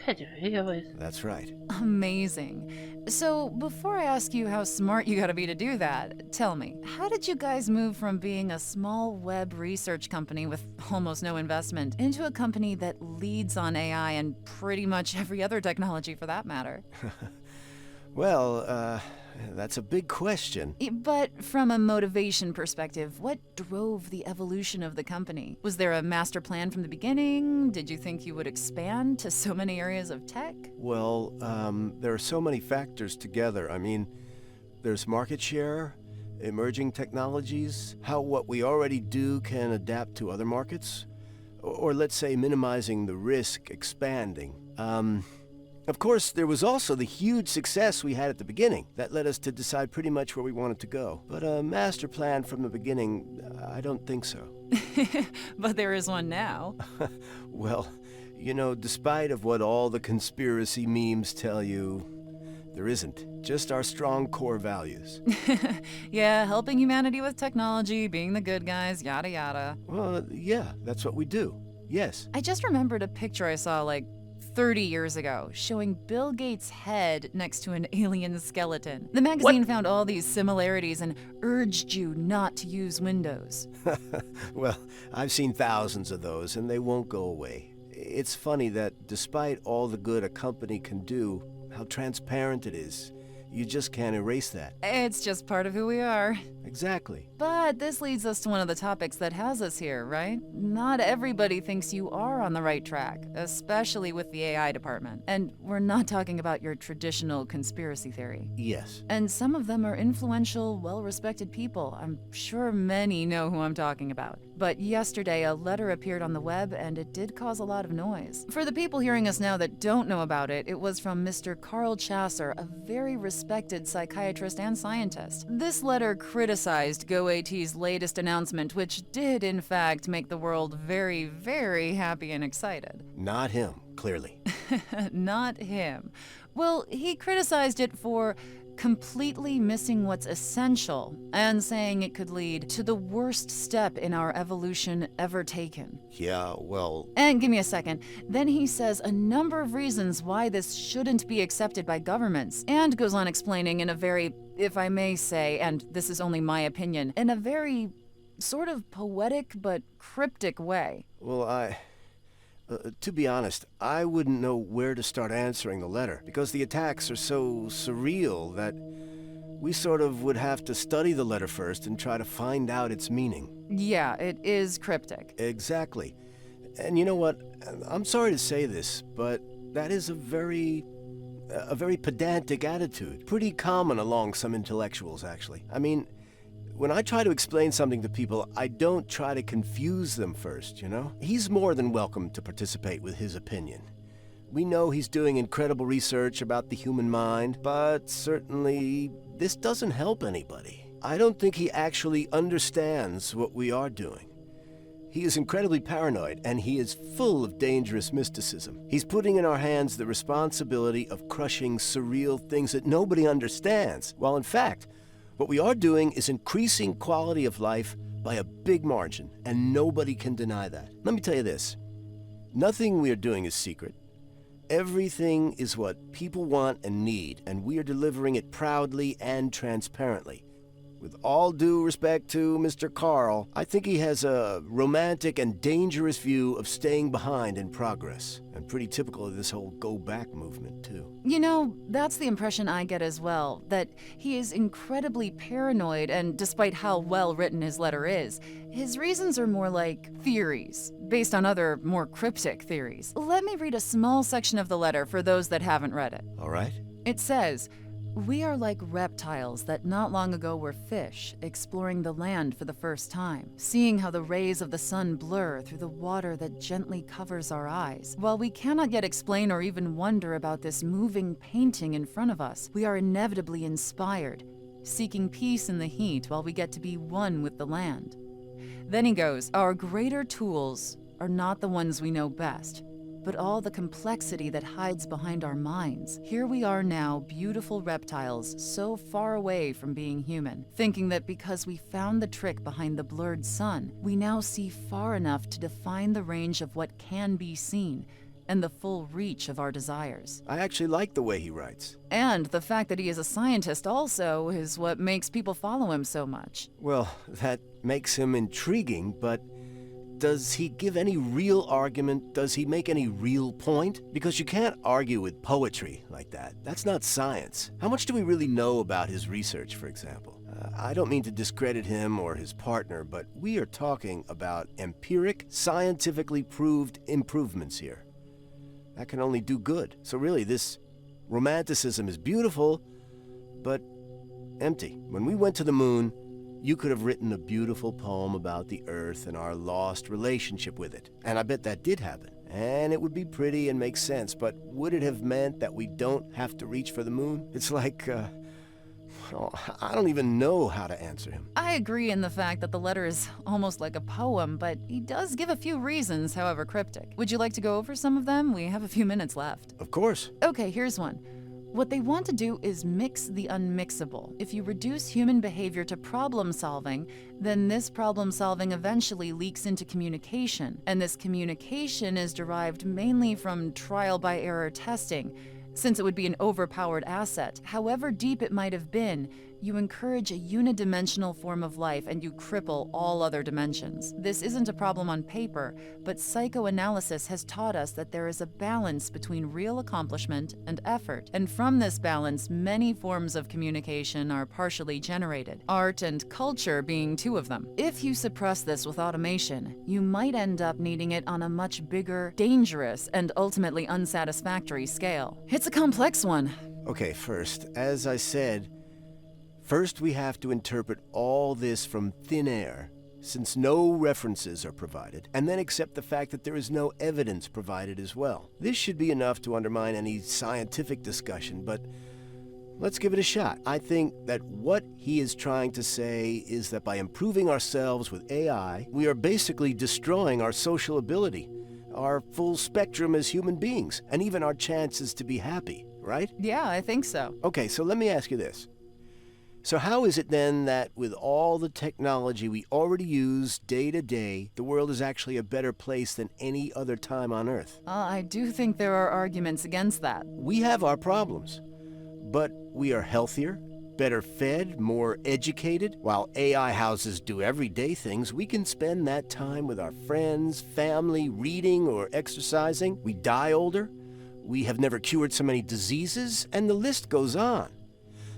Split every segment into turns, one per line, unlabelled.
That's right.
Amazing. So, before I ask you how smart you gotta be to do that, tell me, how did you guys move from being a small web research company with almost no investment into a company that leads on AI and pretty much every other technology for that matter?
Well, that's a big question.
But from a motivation perspective, what drove the evolution of the company? Was there a master plan from the beginning? Did you think you would expand to so many areas of tech?
Well, there are so many factors together. I mean, there's market share, emerging technologies, how what we already do can adapt to other markets, or let's say minimizing the risk, expanding. Of course, there was also the huge success we had at the beginning. That led us to decide pretty much where we wanted to go. But a master plan from the beginning, I don't think so.
But there is one now.
Well, you know, despite of what all the conspiracy memes tell you, there isn't. Just our strong core values.
Yeah, helping humanity with technology, being the good guys, yada yada.
Well, yeah, that's what we do. Yes.
I just remembered a picture I saw like 30 years ago showing Bill Gates' head next to an alien skeleton. The magazine found all these similarities and urged you not to use Windows.
Well, I've seen thousands of those, and they won't go away. It's funny that despite all the good a company can do, how transparent it is, you just can't erase that.
It's just part of who we are.
Exactly.
But this leads us to one of the topics that has us here, right? Not everybody thinks you are on the right track, especially with the AI department. And we're not talking about your traditional conspiracy theory.
Yes.
And some of them are influential, well-respected people. I'm sure many know who I'm talking about. But yesterday, a letter appeared on the web, and it did cause a lot of noise. For the people hearing us now that don't know about it, it was from Mr. Carl Chasser, a very respected psychiatrist and scientist. This letter criticized GoAT's latest announcement, which did, in fact, make the world very, very happy and excited.
Not him, clearly.
Not him. Well, he criticized it for completely missing what's essential and saying it could lead to the worst step in our evolution ever taken.
Yeah, well...
And give me a second. Then he says a number of reasons why this shouldn't be accepted by governments, and goes on explaining in a very, if I may say, and this is only my opinion, in a very sort of poetic but cryptic way.
Well, to be honest, I wouldn't know where to start answering the letter, because the attacks are so surreal that we sort of would have to study the letter first and try to find out its meaning.
Yeah, it is cryptic.
Exactly. And you know what? I'm sorry to say this, but that is a very pedantic attitude. Pretty common along some intellectuals, actually. I mean, when I try to explain something to people, I don't try to confuse them first, you know? He's more than welcome to participate with his opinion. We know he's doing incredible research about the human mind, but certainly this doesn't help anybody. I don't think he actually understands what we are doing. He is incredibly paranoid, and he is full of dangerous mysticism. He's putting in our hands the responsibility of crushing surreal things that nobody understands, while in fact, what we are doing is increasing quality of life by a big margin, and nobody can deny that. Let me tell you this. Nothing we are doing is secret. Everything is what people want and need, and we are delivering it proudly and transparently. With all due respect to Mr. Carl, I think he has a romantic and dangerous view of staying behind in progress, and pretty typical of this whole go back movement, too.
You know, that's the impression I get as well, that he is incredibly paranoid, and despite how well written his letter is, his reasons are more like theories, based on other, more cryptic theories. Let me read a small section of the letter for those that haven't read it.
All right.
It says, "We are like reptiles that not long ago were fish, exploring the land for the first time, seeing how the rays of the sun blur through the water that gently covers our eyes. While we cannot yet explain or even wonder about this moving painting in front of us, we are inevitably inspired, seeking peace in the heat while we get to be one with the land." Then he goes, "Our greater tools are not the ones we know best, but all the complexity that hides behind our minds. Here we are now, beautiful reptiles, so far away from being human, thinking that because we found the trick behind the blurred sun, we now see far enough to define the range of what can be seen, and the full reach of our desires.
I actually like the way he writes.
And the fact that he is a scientist also is what makes people follow him so much.
Well, that makes him intriguing, but does he give any real argument? Does he make any real point? Because you can't argue with poetry like that. That's not science. How much do we really know about his research, for example? I don't mean to discredit him or his partner, but we are talking about empiric, scientifically proved improvements here. That can only do good. So really, this romanticism is beautiful, but empty. When we went to the moon, you could have written a beautiful poem about the Earth and our lost relationship with it. And I bet that did happen. And it would be pretty and make sense, but would it have meant that we don't have to reach for the moon? It's like, I don't even know how to answer him.
I agree in the fact that the letter is almost like a poem, but he does give a few reasons, however cryptic. Would you like to go over some of them? We have a few minutes left.
Of course.
Okay, here's one. What they want to do is mix the unmixable. If you reduce human behavior to problem solving, then this problem solving eventually leaks into communication. And this communication is derived mainly from trial by error testing, since it would be an overpowered asset. However deep it might have been, you encourage a unidimensional form of life and you cripple all other dimensions. This isn't a problem on paper, but psychoanalysis has taught us that there is a balance between real accomplishment and effort. And from this balance, many forms of communication are partially generated, art and culture being two of them. If you suppress this with automation, you might end up needing it on a much bigger, dangerous, and ultimately unsatisfactory scale. It's a complex one.
Okay, first, as I said, first we have to interpret all this from thin air, since no references are provided, and then accept the fact that there is no evidence provided as well. This should be enough to undermine any scientific discussion, but let's give it a shot. I think that what he is trying to say is that by improving ourselves with AI, we are basically destroying our social ability, our full spectrum as human beings, and even our chances to be happy, right?
Yeah, I think so.
Okay, so let me ask you this. So how is it then that with all the technology we already use day to day, the world is actually a better place than any other time on Earth?
I do think there are arguments against that.
We have our problems, but we are healthier, better fed, more educated. While AI houses do everyday things, we can spend that time with our friends, family, reading or exercising. We die older. We have never cured so many diseases, and the list goes on.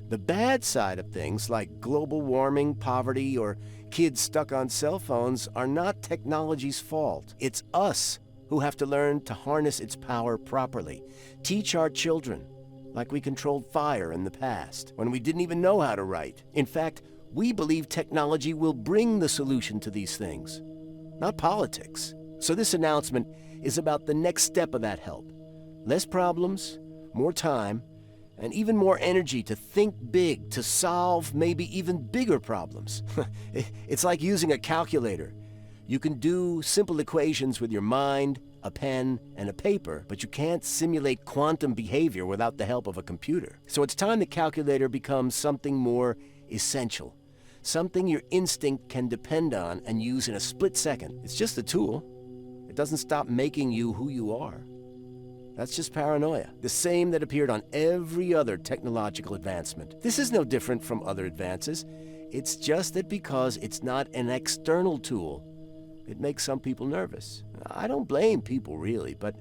The bad side of things, like global warming, poverty, or kids stuck on cell phones, are not technology's fault. It's us who have to learn to harness its power properly. Teach our children, like we controlled fire in the past, when we didn't even know how to write. In fact, we believe technology will bring the solution to these things, not politics. So this announcement is about the next step of that help. Less problems, more time, and even more energy to think big, to solve maybe even bigger problems. It's like using a calculator. You can do simple equations with your mind, a pen, and a paper, but you can't simulate quantum behavior without the help of a computer. So it's time the calculator becomes something more essential, something your instinct can depend on and use in a split second. It's just a tool. It doesn't stop making you who you are. That's just paranoia, the same that appeared on every other technological advancement. This is no different from other advances. It's just that because it's not an external tool, it makes some people nervous. I don't blame people really, but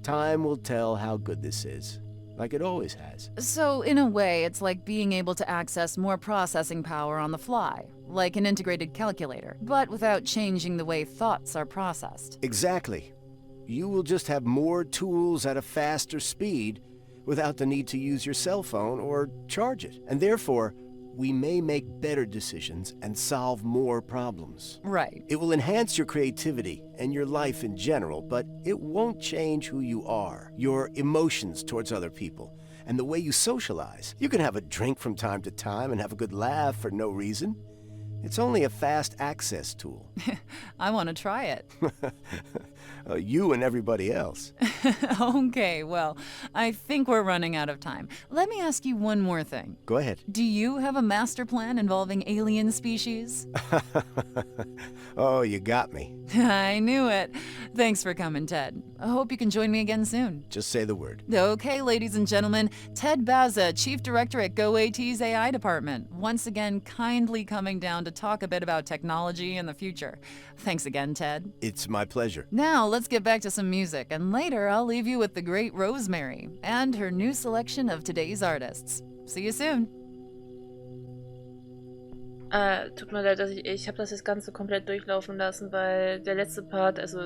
time will tell how good this is, like it always has.
So, in a way, it's like being able to access more processing power on the fly, like an integrated calculator, but without changing the way thoughts are processed.
Exactly. You will just have more tools at a faster speed without the need to use your cell phone or charge it. And therefore, we may make better decisions and solve more problems.
Right.
It will enhance your creativity and your life in general, but it won't change who you are, your emotions towards other people, and the way you socialize. You can have a drink from time to time and have a good laugh for no reason. It's only a fast access tool.
I want to try it.
You and everybody else.
Okay, well, I think we're running out of time. Let me ask you one more thing.
Go ahead.
Do you have a master plan involving alien species?
Oh, you got me.
I knew it. Thanks for coming, Ted. I hope you can join me again soon.
Just say the word.
Okay, ladies and gentlemen, Ted Baza, Chief Director at GoAT's AI Department, once again kindly coming down to talk a bit about technology and the future. Thanks again, Ted.
It's my pleasure.
Now, let's get back to some music, and later I'll leave you with the great Rosemary and her new selection of today's artists. See you soon.
Tut mir leid, dass ich habe das Ganze komplett durchlaufen lassen, weil der letzte Part, also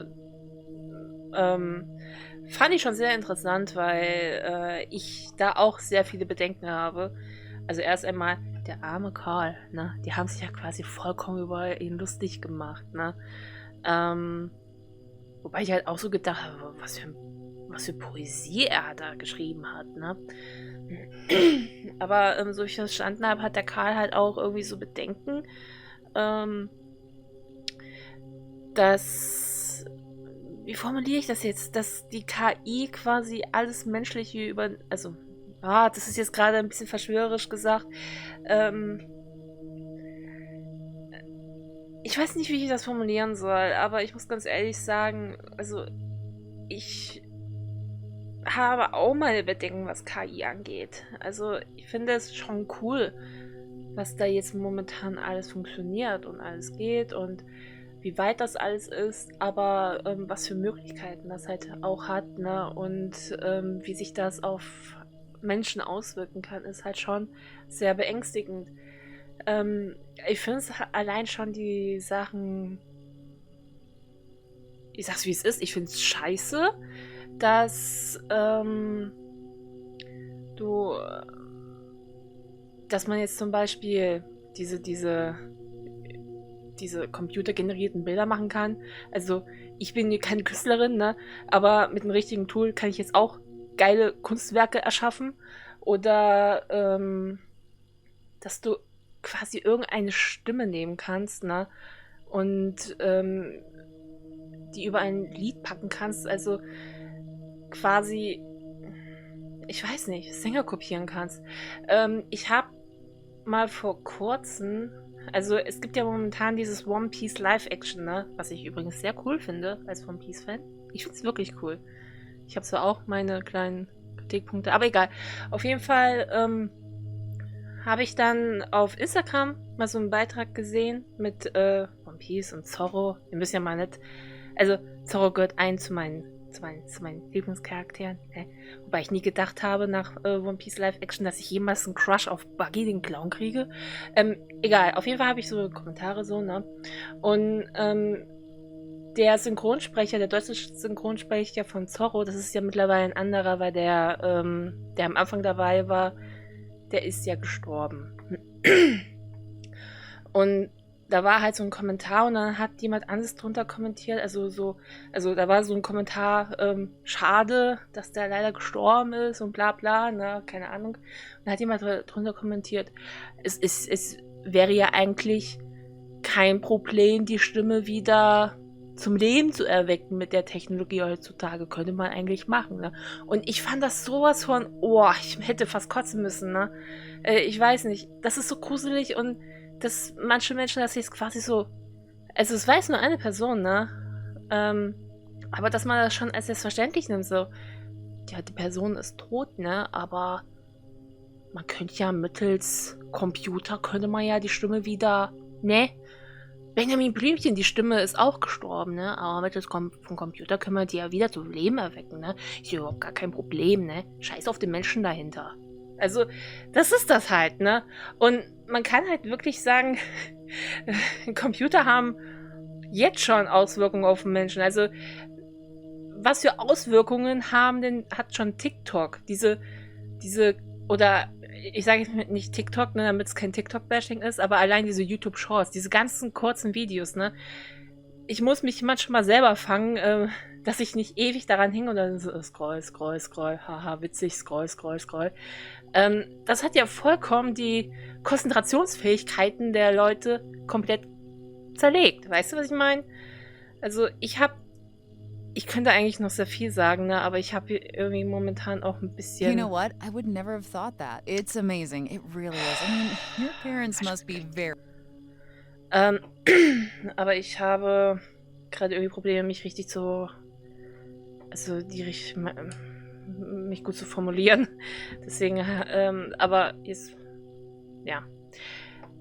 fand ich schon sehr interessant, weil ich da auch sehr viele Bedenken habe. Also erst einmal der arme Karl, ne? Die haben sich ja quasi vollkommen über ihn lustig gemacht, ne? Wobei ich halt auch so gedacht habe, was für Poesie er da geschrieben hat, ne? Aber so wie ich das verstanden habe, hat der Karl halt auch irgendwie so Bedenken, dass, wie formuliere ich das jetzt, dass die KI quasi alles Menschliche also, das ist jetzt gerade ein bisschen verschwörerisch gesagt, ich weiß nicht, wie ich das formulieren soll, aber ich muss ganz ehrlich sagen, also ich habe auch meine Bedenken, was KI angeht. Also ich finde es schon cool, was da jetzt momentan alles funktioniert und alles geht und wie weit das alles ist, aber was für Möglichkeiten das halt auch hat, ne? Und wie sich das auf Menschen auswirken kann, ist halt schon sehr beängstigend. Ich finde es allein schon die Sachen, ich sag's wie es ist, ich finde es scheiße, dass dass man jetzt zum Beispiel diese computergenerierten Bilder machen kann. Also ich bin keine Künstlerin, ne? Aber mit einem richtigen Tool kann ich jetzt auch geile Kunstwerke erschaffen. Oder dass du quasi irgendeine Stimme nehmen kannst, ne? Und die über ein Lied packen kannst. Also quasi, ich weiß nicht, Sänger kopieren kannst. Ich habe mal vor kurzem, also es gibt ja momentan dieses One Piece Live-Action, ne? Was ich übrigens sehr cool finde, als One Piece-Fan. Ich finde es wirklich cool. Ich habe zwar auch meine kleinen Kritikpunkte, aber egal. Auf jeden Fall habe ich dann auf Instagram mal so einen Beitrag gesehen mit One Piece und Zorro. Ihr wisst ja mal nicht, also Zorro gehört zu meinen Lieblingscharakteren. Wobei ich nie gedacht habe nach One Piece Live Action, dass ich jemals einen Crush auf Buggy, den Clown, kriege. Egal, auf jeden Fall habe ich so Kommentare so, ne? Und der Synchronsprecher, der deutsche Synchronsprecher von Zorro, das ist ja mittlerweile ein anderer, weil der am Anfang dabei war, der ist ja gestorben. Und da war halt so ein Kommentar und dann hat jemand anderes drunter kommentiert, also da war so ein Kommentar, schade, dass der leider gestorben ist und bla bla, ne, keine Ahnung. Und dann hat jemand drunter kommentiert, es wäre ja eigentlich kein Problem, die Stimme wieder zum Leben zu erwecken mit der Technologie heutzutage, könnte man eigentlich machen, ne? Und ich fand das sowas von, ich hätte fast kotzen müssen, ne? Ich weiß nicht, das ist so gruselig und dass manche Menschen das jetzt quasi so, also es weiß nur eine Person, ne? Aber dass man das schon als selbstverständlich nimmt, so, ja, die Person ist tot, ne? Aber man könnte ja mittels Computer, könnte man ja die Stimme wieder, ne? Benjamin Blümchen, die Stimme ist auch gestorben, ne? Aber mittels vom Computer können wir die ja wieder zum Leben erwecken, ne? Ist ja überhaupt gar kein Problem, ne? Scheiß auf den Menschen dahinter. Also, das ist das halt, ne? Und man kann halt wirklich sagen, Computer haben jetzt schon Auswirkungen auf den Menschen. Also, was für Auswirkungen hat schon TikTok? Oder ich sage jetzt nicht TikTok, ne, damit es kein TikTok-Bashing ist, aber allein diese YouTube-Shorts, diese ganzen kurzen Videos, ne? Ich muss mich manchmal selber fangen, dass ich nicht ewig daran hänge und dann so scroll, haha, witzig, scroll. Das hat ja vollkommen die Konzentrationsfähigkeiten der Leute komplett zerlegt. Weißt du, was ich meine? Also ich habe Ich könnte eigentlich noch sehr viel sagen, ne? Aber ich habe irgendwie momentan auch ein bisschen...
You know what? I would never have thought that. It's amazing. It really is. I mean, your parents must be very...
aber ich habe gerade irgendwie Probleme, mich richtig zu... Also, mich gut zu formulieren. Deswegen, aber jetzt... Ja.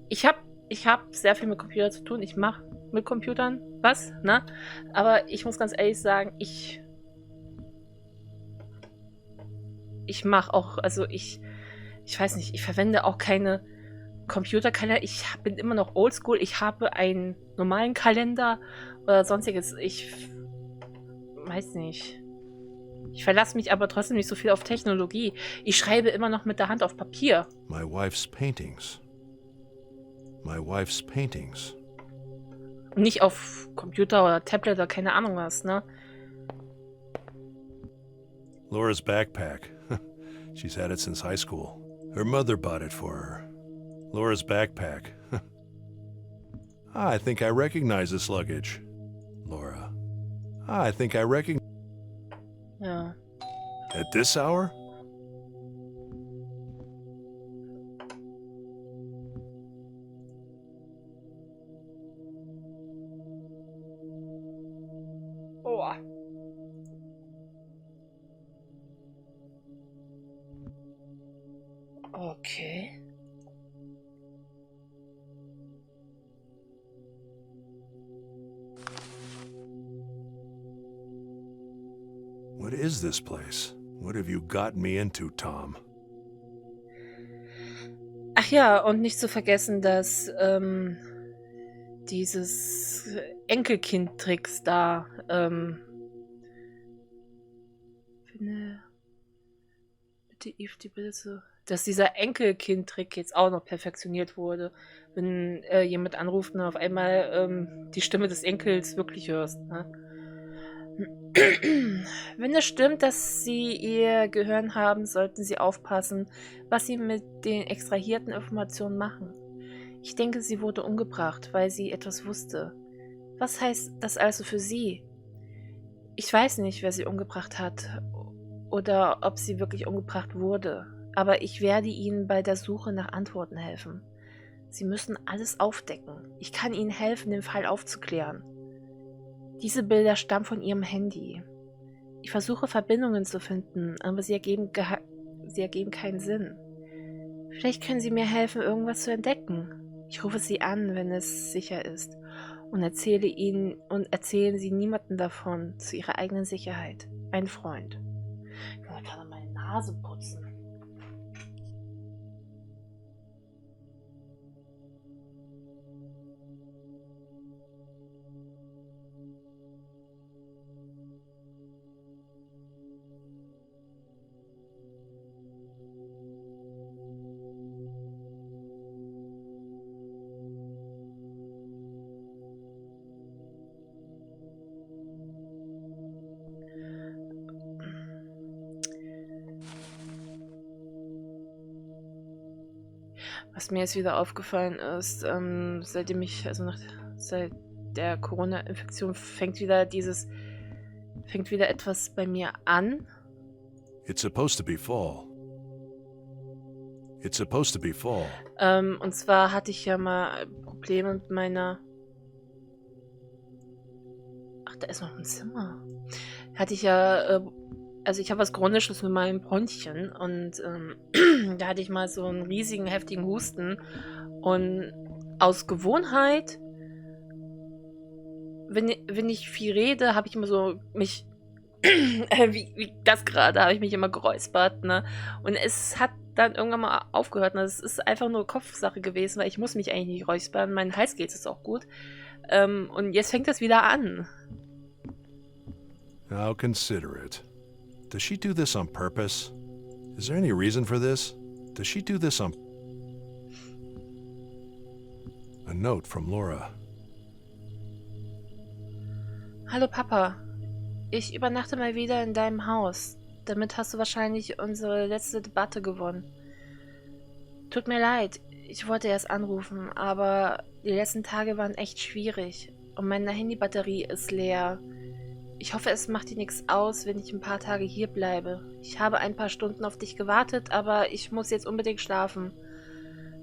Ich hab sehr viel mit Computern zu tun. Ich mache mit Computern was, ne? Aber ich muss ganz ehrlich sagen, ich mache auch, also ich weiß nicht, ich verwende auch keine Computerkalender. Ich bin immer noch oldschool. Ich habe einen normalen Kalender oder sonstiges. Ich weiß nicht. Ich verlasse mich aber trotzdem nicht so viel auf Technologie. Ich schreibe immer noch mit der Hand auf Papier.
My wife's paintings. My wife's paintings.
Nicht auf Computer oder Tablet oder keine Ahnung was, ne?
Laura's backpack. She's had it since high school. Her mother bought it for her. Laura's backpack. I think I recognize this luggage. Laura. I think I recognize...
Ja.
At this hour?
Oh. Okay.
What is this place? What have you gotten me into, Tom?
Ach ja, und nicht zu vergessen, dass dieses Enkelkind-Tricks da finde bitte Eve die Bilder so, dass dieser Enkelkind-Trick jetzt auch noch perfektioniert wurde, wenn jemand anruft und auf einmal die Stimme des Enkels wirklich hörst, ne? Wenn es stimmt, dass Sie Ihr Gehirn haben, sollten Sie aufpassen, was Sie mit den extrahierten Informationen machen. Ich denke, sie wurde umgebracht, weil sie etwas wusste. Was heißt das also für Sie? Ich weiß nicht, wer sie umgebracht hat oder ob sie wirklich umgebracht wurde, aber ich werde Ihnen bei der Suche nach Antworten helfen. Sie müssen alles aufdecken. Ich kann Ihnen helfen, den Fall aufzuklären. Diese Bilder stammen von Ihrem Handy. Ich versuche Verbindungen zu finden, aber sie ergeben keinen Sinn. Vielleicht können Sie mir helfen, irgendwas zu entdecken. Ich rufe Sie an, wenn es sicher ist, und erzählen Sie niemandem davon, zu Ihrer eigenen Sicherheit. Ein Freund. Ich muss gerade meine Nase putzen. Was mir jetzt wieder aufgefallen ist, seit der Corona-Infektion fängt wieder etwas bei mir an.
It's supposed to be fall. It's supposed to be fall.
Und zwar hatte ich ja mal Probleme mit meiner... Ach, da ist noch ein Zimmer. Hatte ich ja... Also ich habe was Chronisches mit meinem Bronchien und da hatte ich mal so einen riesigen, heftigen Husten. Und aus Gewohnheit, wenn ich viel rede, habe ich immer so mich, wie das gerade, habe ich mich immer geräuspert, ne? Und es hat dann irgendwann mal aufgehört. Ne? Es ist einfach nur Kopfsache gewesen, weil ich muss mich eigentlich nicht räuspern. Mein Hals geht es auch gut. Und jetzt fängt das wieder an.
Now consider it. Does she do this on purpose? Is there any reason for this? Does she do this on... A note from Laura.
Hallo Papa, ich übernachte mal wieder in deinem Haus. Damit hast du wahrscheinlich unsere letzte Debatte gewonnen. Tut mir leid, ich wollte erst anrufen, aber die letzten Tage waren echt schwierig und meine Handybatterie ist leer. Ich hoffe, es macht dir nichts aus, wenn ich ein paar Tage hier bleibe. Ich habe ein paar Stunden auf dich gewartet, aber ich muss jetzt unbedingt schlafen.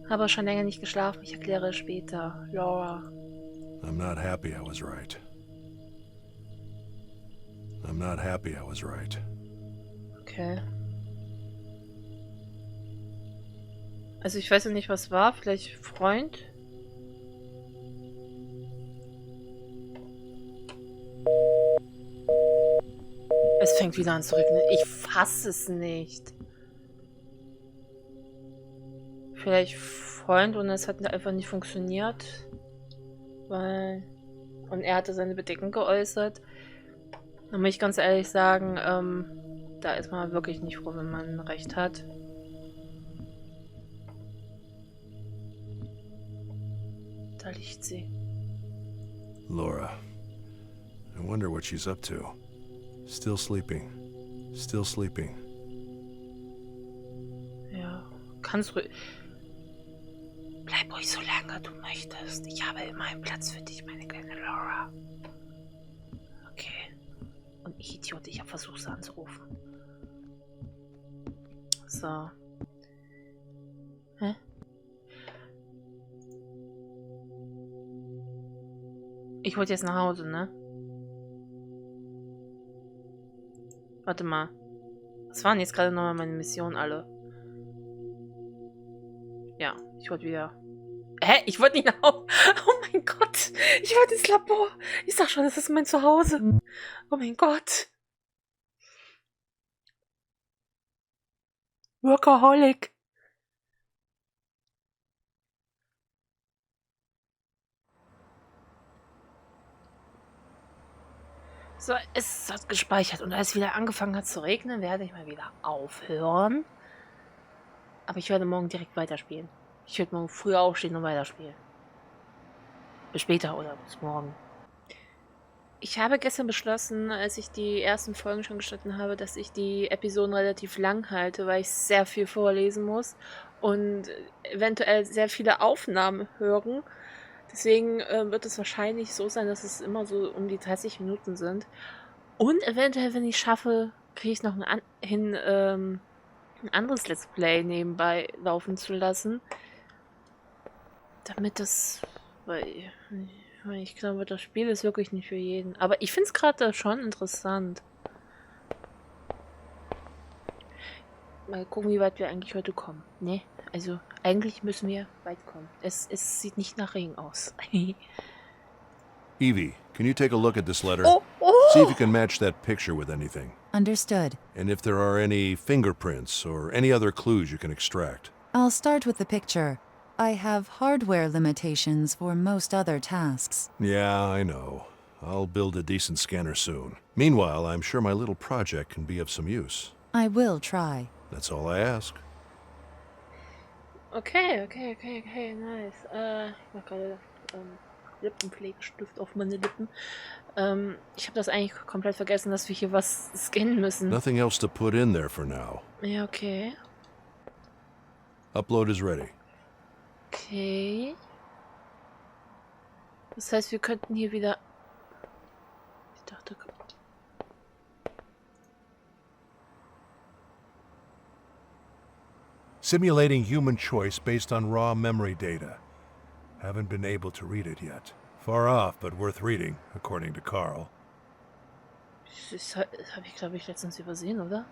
Habe schon länger nicht geschlafen. Ich erkläre es später. Laura.
I'm not happy I was right. I'm not happy I was right.
Okay. Also ich weiß ja nicht, was war. Vielleicht Freund? Es fängt wieder an zu regnen. Ich fasse es nicht. Vielleicht Freund und es hat einfach nicht funktioniert. Weil... Und er hatte seine Bedenken geäußert. Da muss ich ganz ehrlich sagen, da ist man wirklich nicht froh, wenn man Recht hat. Da liegt sie.
Laura. I wonder what she's up to. Still sleeping. Still sleeping.
Ja, kannst ruhig... Bleib ruhig so lange du möchtest. Ich habe immer einen Platz für dich, meine kleine Laura. Okay. Und ich Idiot, ich habe versucht, sie anzurufen. So. Hä? Ich wollte jetzt nach Hause, ne? Warte mal. Was waren jetzt gerade nochmal meine Missionen alle? Ja, ich wollte wieder... Hä? Ich wollte nicht nach Hause. Oh mein Gott. Ich wollte ins Labor. Ich sag schon, das ist mein Zuhause. Oh mein Gott. Workaholic. So, es hat gespeichert und als es wieder angefangen hat zu regnen, werde ich mal wieder aufhören. Aber ich werde morgen direkt weiterspielen. Ich werde morgen früh aufstehen und weiterspielen. Bis später oder bis morgen. Ich habe gestern beschlossen, als ich die ersten Folgen schon geschnitten habe, dass ich die Episoden relativ lang halte, weil ich sehr viel vorlesen muss und eventuell sehr viele Aufnahmen hören. Deswegen wird es wahrscheinlich so sein, dass es immer so um die 30 Minuten sind. Und eventuell, wenn ich schaffe, kriege ich noch ein anderes Let's Play nebenbei laufen zu lassen. Damit das... Weil ich glaube, das Spiel ist wirklich nicht für jeden. Aber ich finde es gerade schon interessant. Mal gucken, wie weit wir eigentlich heute kommen. Ne? Also, eigentlich müssen wir weit kommen. Es sieht nicht nach Regen aus.
Evie, can you take a look at this letter?
Oh,
See if
oh!
you can match that picture with anything.
Understood.
And if there are any fingerprints or any other clues you can extract.
I'll start with the picture. I have hardware limitations for most other tasks.
Yeah, I know. I'll build a decent scanner soon. Meanwhile, I'm sure my little project can be of some use.
I will try.
That's all I ask.
Okay, nice. Ich mach gerade Lippenpflegestift auf meine Lippen. Ich habe das eigentlich komplett vergessen, dass wir hier was scannen müssen.
Nothing else to put in there for now.
Ja, okay.
Upload is ready.
Okay. Das heißt, wir könnten hier wieder... Ich dachte...
Simulating human choice based on raw memory data. Haven't been able to read it yet. Far off, but worth reading, according to Carl.
Das habe ich, glaube ich, letztens übersehen, oder?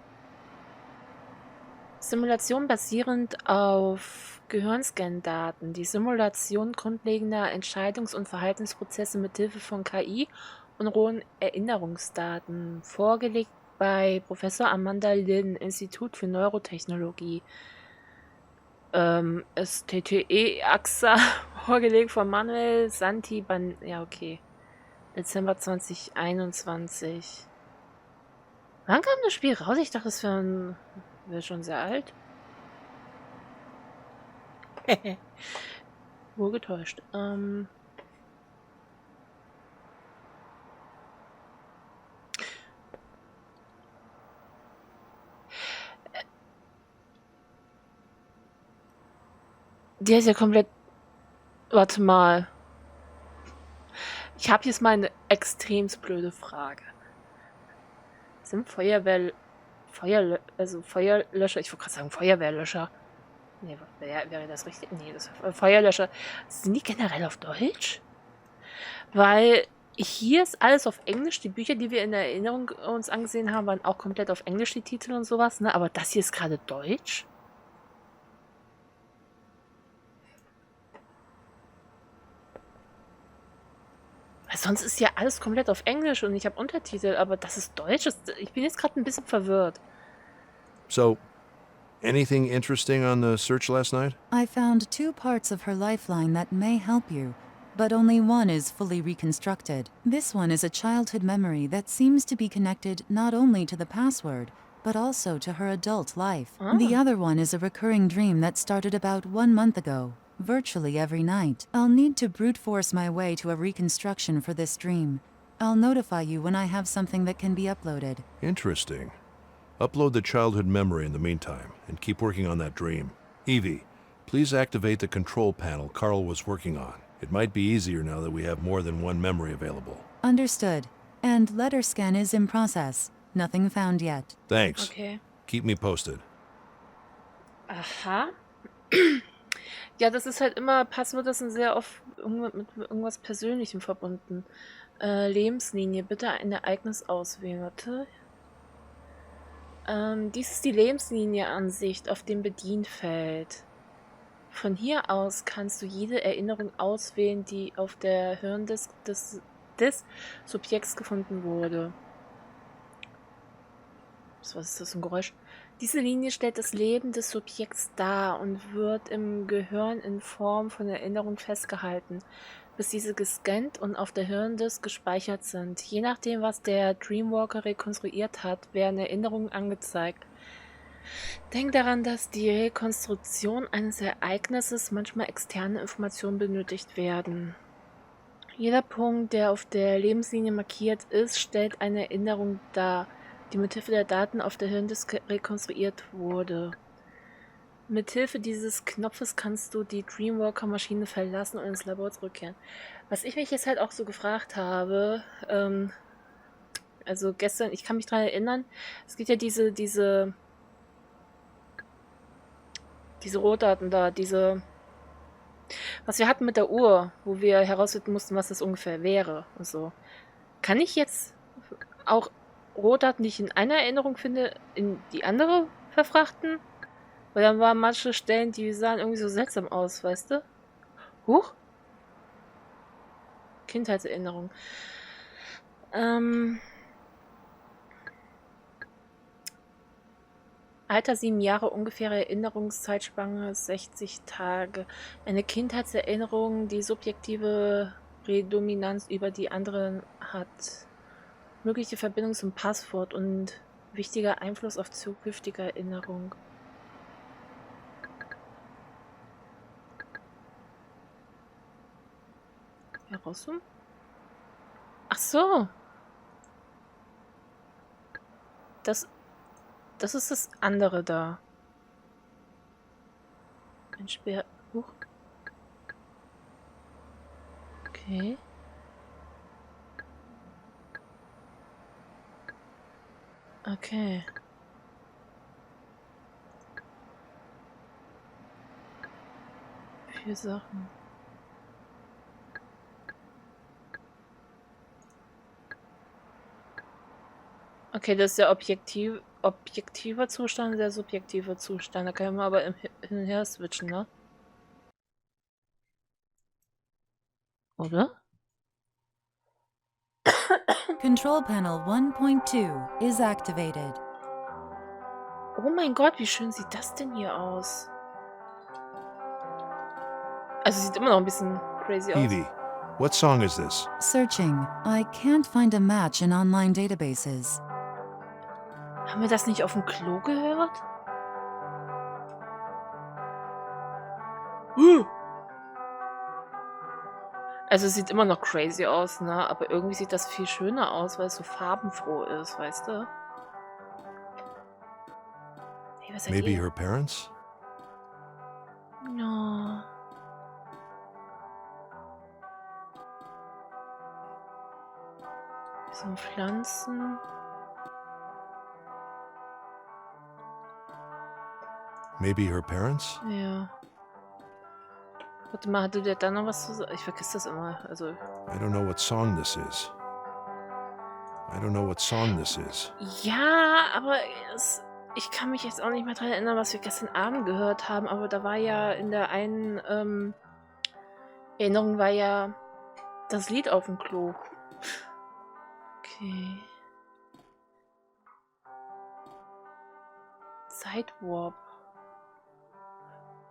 Simulation basierend auf Gehirnscan-Daten. Die Simulation grundlegender Entscheidungs- und Verhaltensprozesse mit Hilfe von KI und rohen Erinnerungsdaten. Vorgelegt bei Professor Amanda Lin, Institut für Neurotechnologie. STTE AXA, vorgelegt von Manuel Santi ja, okay. Dezember 2021. Wann kam das Spiel raus? Ich dachte, das wäre schon sehr alt. Wohl getäuscht. Der ist ja komplett... Warte mal. Ich habe jetzt mal eine extremst blöde Frage. Sind Feuerlöscher, ich wollte gerade sagen Feuerwehrlöscher. Nee, wäre das richtig? Nee, das Feuerlöscher. Sind die generell auf Deutsch? Weil hier ist alles auf Englisch. Die Bücher, die wir in der Erinnerung uns angesehen haben, waren auch komplett auf Englisch, die Titel und sowas, ne? Aber das hier ist gerade Deutsch? Weil sonst ist ja alles komplett auf Englisch und ich habe Untertitel, aber das ist Deutsch. Ich bin jetzt gerade ein bisschen verwirrt.
So, anything interesting on the search last night?
I found 2 parts of her lifeline that may help you, but only one is fully reconstructed. This one is a childhood memory that seems to be connected not only to the password, but also to her adult life. The other one is a recurring dream that started about 1 month ago, virtually every night. I'll need to brute force my way to a reconstruction for this dream. I'll notify you when I have something that can be uploaded.
Interesting. Upload the childhood memory in the meantime, and keep working on that dream. Evie, please activate the control panel Carl was working on. It might be easier now that we have more than one memory available.
Understood. And letter scan is in process. Nothing found yet.
Thanks.
Okay.
Keep me posted.
Aha. Ja, das ist halt immer, Passwörter sind sehr oft mit irgendwas Persönlichem verbunden. Lebenslinie, bitte ein Ereignis auswählen, warte. Dies ist die Lebenslinie-Ansicht auf dem Bedienfeld. Von hier aus kannst du jede Erinnerung auswählen, die auf der Hirndisk des Subjekts gefunden wurde. Was ist das für ein Geräusch? Diese Linie stellt das Leben des Subjekts dar und wird im Gehirn in Form von Erinnerung festgehalten, bis diese gescannt und auf der Hirndisk gespeichert sind. Je nachdem, was der Dreamwalker rekonstruiert hat, werden Erinnerungen angezeigt. Denk daran, dass die Rekonstruktion eines Ereignisses manchmal externe Informationen benötigt werden. Jeder Punkt, der auf der Lebenslinie markiert ist, stellt eine Erinnerung dar, die mithilfe der Daten auf der Hirndisk rekonstruiert wurde. Mithilfe dieses Knopfes kannst du die Dreamwalker-Maschine verlassen und ins Labor zurückkehren. Was ich mich jetzt halt auch so gefragt habe, also gestern, ich kann mich daran erinnern, es gibt ja diese Rohdaten da, was wir hatten mit der Uhr, wo wir herausfinden mussten, was das ungefähr wäre und so. Kann ich jetzt auch Rohdaten, die ich in einer Erinnerung finde, in die andere verfrachten? Weil dann waren manche Stellen, die sahen irgendwie so seltsam aus, weißt du? Huch! Kindheitserinnerung. Alter 7 Jahre, ungefähre Erinnerungszeitspanne 60 Tage. Eine Kindheitserinnerung, die subjektive Prädominanz über die anderen hat. Mögliche Verbindung zum Passwort und wichtiger Einfluss auf zukünftige Erinnerung. Herauszoomen? Ach so. Das ist das andere da. Ein Speer. Huch. Okay. Okay. Vier Sachen. Okay, das ist der objektiver Zustand, der subjektive Zustand. Da können wir aber hin und her switchen, ne? Oder?
Control Panel 1.2 is activated.
Oh mein Gott, wie schön sieht das denn hier aus? Also sieht immer noch ein bisschen crazy aus.
Evie, what song is this?
Searching. I can't find a match in online databases.
Haben wir das nicht auf dem Klo gehört? Also es sieht immer noch crazy aus, ne? Aber irgendwie sieht das viel schöner aus, weil es so farbenfroh ist, weißt du? Hey, was seid
Maybe
ihr?
her parents?
No. So Pflanzen.
Maybe her parents?
Ja. Warte mal, hatte der da noch was zu sagen? Ich vergesse das immer. Also.
I don't know what song this is. I don't know what song this is.
Ja, aber ich kann mich jetzt auch nicht mehr daran erinnern, was wir gestern Abend gehört haben, aber da war ja in der einen Erinnerung war ja das Lied auf dem Klo. Okay. Sidewalk.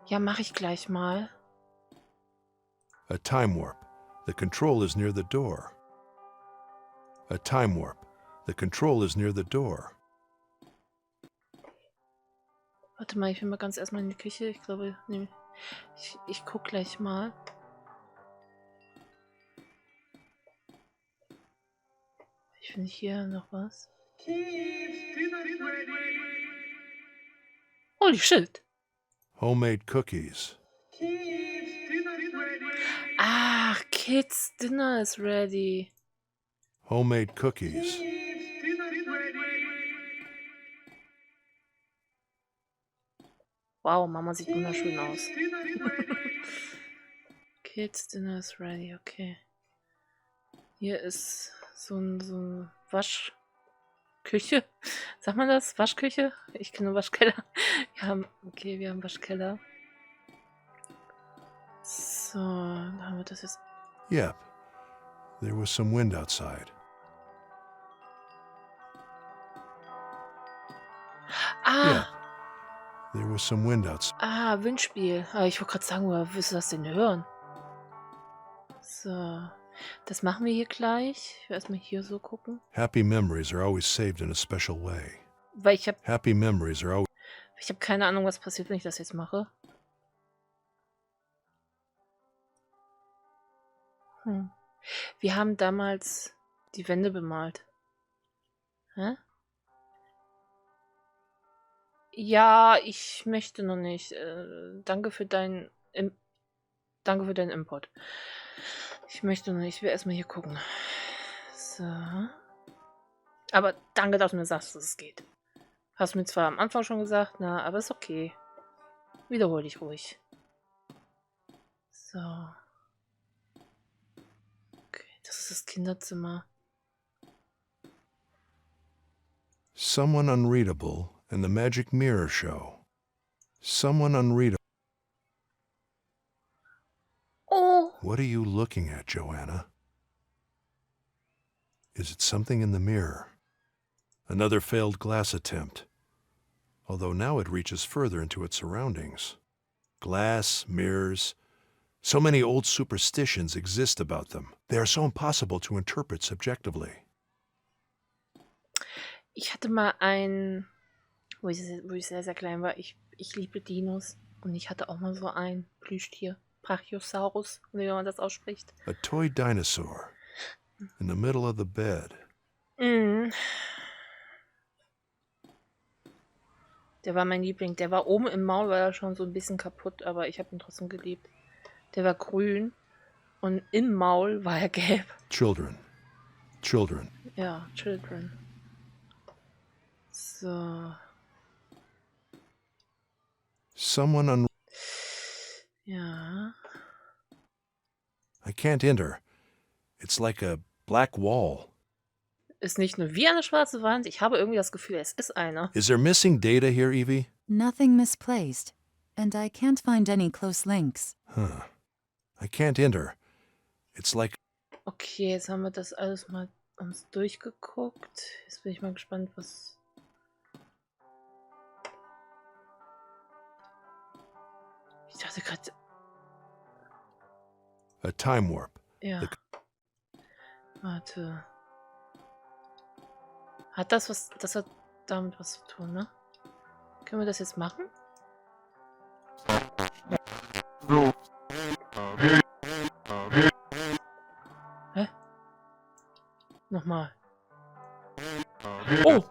Ja, mache ich gleich mal.
A time warp. The control is near the door. A time warp. The control is near the door.
Warte mal, ich will mal ganz erstmal in die Küche. Ich glaube, nee, ich guck gleich mal. Ich finde hier noch was. Holy shit!
Homemade cookies.
Ach, Kids Dinner is ready.
Homemade cookies.
Wow, Mama sieht wunderschön aus. Kids Dinner is ready, okay. Hier ist so ein Waschküche. Sagt man das? Waschküche? Ich kenne Waschkeller. Wir haben Waschkeller. So, dann haben wir das jetzt.
Yep. There was some wind outside.
Ah!
Yep. There was some wind outside.
Ah, Windspiel. Ah, ich wollte gerade sagen, woher willst du das denn hören? So, das machen wir hier gleich. Ich will erstmal hier so gucken.
Happy memories are always saved in a special way.
Weil ich habe
Happy memories are always...
keine Ahnung, was passiert, wenn ich das jetzt mache. Wir haben damals die Wände bemalt. Hä? Ja, ich möchte noch nicht. Danke für deinen Input. Ich möchte noch nicht. Ich will erstmal hier gucken. So. Aber danke, dass du mir sagst, dass es geht. Hast du mir zwar am Anfang schon gesagt, aber ist okay. Wiederhol dich ruhig. So. Okay, das ist das Kinderzimmer.
Someone unreadable and the magic mirror show. Someone unreadable.
Oh!
What are you looking at, Joanna? Is it something in the mirror? Another failed glass attempt. Although now it reaches further into its surroundings. Glass, mirrors. So many old superstitions exist about them. They are so impossible to interpret subjectively.
Ich hatte mal wo ich sehr, sehr klein war, ich liebe Dinos. Und ich hatte auch mal so ein Plüschtier. Brachiosaurus, wie man das ausspricht.
A toy dinosaur in the middle of the bed.
Mhm. Der war mein Liebling. Der war oben im Maul, war er schon so ein bisschen kaputt, aber ich habe ihn trotzdem geliebt. Der war grün und im Maul war er gelb.
Children.
Ja, Children. So.
Someone
Ja.
I can't enter. It's like a black wall.
Ist nicht nur wie eine schwarze Wand, ich habe irgendwie das Gefühl, es ist eine.
Is there missing data here, Evie?
Nothing misplaced, and I can't find any close links.
Huh. I can't enter. It's like...
Okay, jetzt haben wir das alles mal uns durchgeguckt. Jetzt bin ich mal gespannt, was... Ich dachte gerade...
A time warp.
Ja. Warte. Das hat damit was zu tun, ne? Können wir das jetzt machen? Hä? Nochmal. Oh!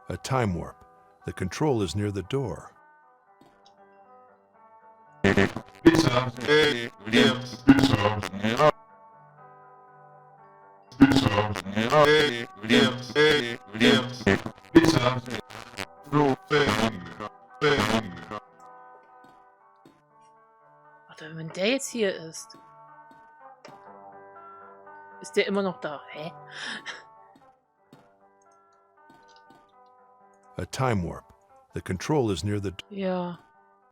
A time warp. The control is near the door.
Warte, wenn der jetzt hier ist. Ist der immer noch da? Hä?
A time warp. The control is near the...
Ja.